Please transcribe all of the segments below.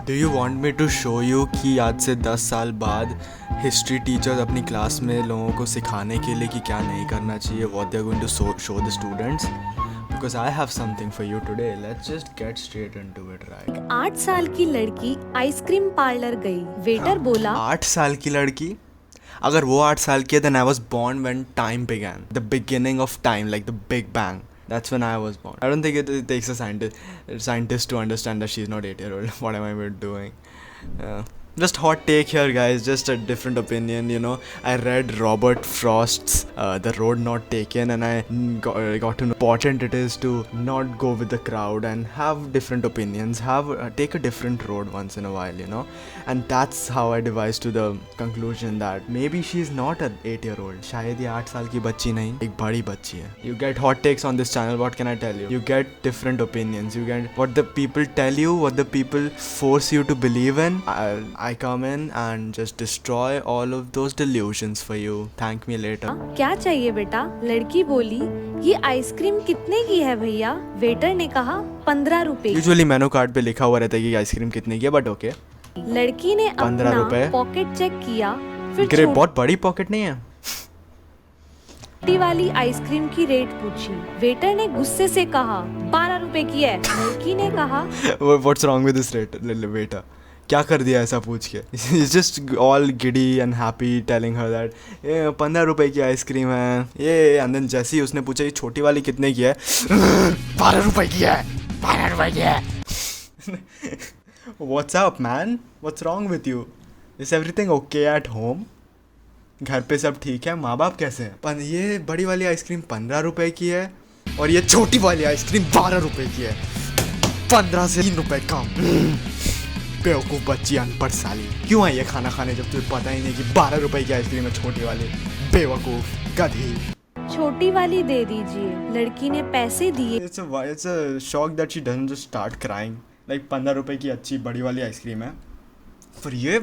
Do you want me to show you कि आज से 10 साल बाद हिस्ट्री टीचर्स अपनी क्लास में लोगों को सिखाने के लिए कि क्या नहीं करना चाहिए, what they are going to show the students? Because I have something for you today. Let's just get straight into it, right? 8 साल की लड़की आइसक्रीम पार्लर गई। वेटर बोला 8 साल की लड़की? अगर वो 8 साल की है then I was born when time began. The beginning of time, like the Big Bang. That's when I was born. I don't think it takes a scientist to understand that she's not 8-year-old. What am I doing? Just hot take here, guys. Just a different opinion, you know. I read Robert Frost's The Road Not Taken, and I got to know how important it is to not go with the crowd and have different opinions. Take a different road once in a while, you know. And that's how I devised to the conclusion that maybe she's not an 8-year-old. शायद ये 8 साल की बच्ची नहीं, एक बड़ी बच्ची है. You get hot takes on this channel. What can I tell you? You get different opinions. You get what the people tell you, what the people force you to believe in. I come in and just destroy all of those delusions for you. Thank me later. क्या चाहिए बेटा? लड़की बोली ये ice cream कितने की है भैया? वेटर ने कहा 15 रुपए। Usually मेनू कार्ड पे लिखा हुआ रहता है कि आइसक्रीम कितने की है, बट ओके. लड़की ने 15 रुपए। पॉकेट चेक किया, फिर ग्रे बहुत बड़ी पॉकेट नहीं है. छोटी वाली आइसक्रीम की रेट पूछी। वेटर ने गुस्से से कहा 12 रुपए की है। लड़की ने कहा What's wrong with this rate? Waiter. क्या कर दिया ऐसा पूछ के? He's just all giddy and happy telling her that ये 15 रुपए की आइसक्रीम है ये. and then जैसे ही उसने पूछा ये छोटी वाली कितने की है? 12 रुपए की है. 12 रुपए की है. What's up, man? What's wrong with you? Is everything okay at home? घर पे सब ठीक है? माँ बाप कैसे हैं? ये बड़ी वाली आइसक्रीम 15 रुपए की है और ये छोटी वाली आइसक्रीम 12 रुपए की है. 15 से 3 रुपए कम. बेवकूफ़ बच्ची, अनपढ़ साली. क्यों आई है खाना खाने जब तुझे पता ही नहीं कि 12 रुपए की आइसक्रीम है छोटी वाली? बेवकूफ़, गधी. छोटी वाली दे दीजिए। लड़की ने पैसे दिए। It's a shock that she doesn't just start crying. Like 15 रुपए की अच्छी बड़ी वाली आइसक्रीम है, फिर ये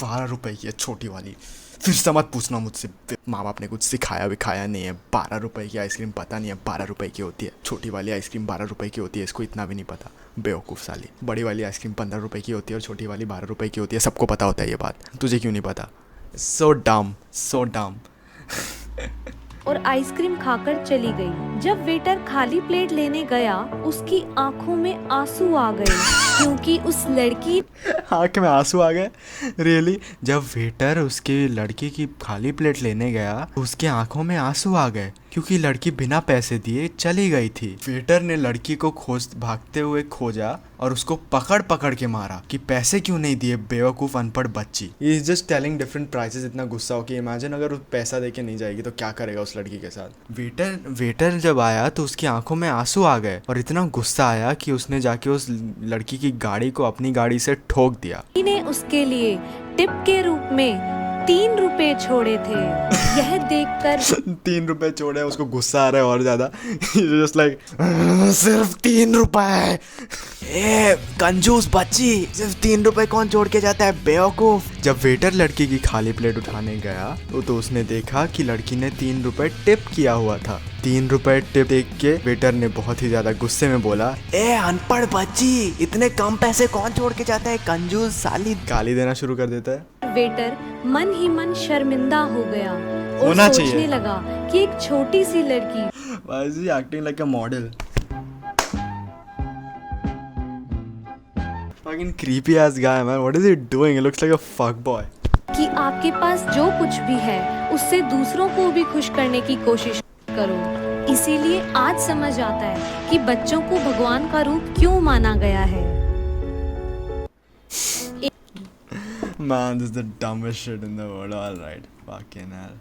12 रुपए की है छोटी वाली. फिर से मत पूछना मुझसे, माँ बाप ने कुछ सिखाया विखाया नहीं है. 12 रुपए की आइसक्रीम पता नहीं है 12 रुपए की होती है. छोटी वाली आइसक्रीम 12 रुपए की होती है, इसको इतना भी नहीं पता. बेवकूफ़ साली. बड़ी वाली आइसक्रीम 15 रुपए की होती है और छोटी वाली 12 रुपए की होती है. सबको पता होता है ये बात, तुझे क्यों नहीं पता? सो डम, सो डम. और आइसक्रीम खाकर चली गई। जब वेटर खाली प्लेट लेने गया, उसकी आंखों में आंसू आ गए क्योंकि उस लड़की आँख में आंसू आ गए. रियली? जब वेटर उसके लड़की की खाली प्लेट लेने गया, उसके आंखों में आंसू आ गए क्योंकि लड़की बिना पैसे दिए चली गई थी. वेटर ने लड़की को भागते हुए खोजा और उसको पकड़ पकड़ के मारा कि पैसे क्यों नहीं दिए बेवकूफ़ अनपढ़ बच्ची. He is just telling different prices. इतना गुस्सा हो कि इमेजिन अगर पैसा दे के नहीं जाएगी तो क्या करेगा उस लड़की के साथ. वेटर जब आया तो उसकी आंखों में आंसू आ गए और इतना गुस्सा आया कि उसने जाके उस लड़की की गाड़ी को अपनी गाड़ी से ठोक दिया. ने उसके लिए टिप के रूप में 3 रुपए छोड़े थे। यह देखकर 3 रुपए छोड़े, उसको गुस्सा आ रहा है और ज्यादा. जस्ट लाइक सिर्फ 3 रुपए. ए कंजूस बच्ची, सिर्फ 3 रुपए कौन छोड़ के जाता है बेवकूफ. जब वेटर लड़की की खाली प्लेट उठाने गया तो उसने देखा कि लड़की ने 3 रुपए टिप किया हुआ था. 3 रुपए टिप देख के वेटर ने बहुत ही ज्यादा गुस्से में बोला, ए अनपढ़ बच्ची, इतने कम पैसे कौन छोड़ के जाता है कंजूस साली. गाली देना शुरू कर देता है. वेटर मन ही मन शर्मिंदा हो गया और होना सोचने चाहिए. लगा कि एक छोटी सी लड़की Why is he acting like a model? Fucking creepy ass guy, man. What is he doing? He looks like a fuck boy. कि आपके पास जो कुछ भी है उससे दूसरों को भी खुश करने की कोशिश करो. इसीलिए आज समझ आता है कि बच्चों को भगवान का रूप क्यों माना गया है. Man, this is the dumbest shit in the world. Alright, fucking hell.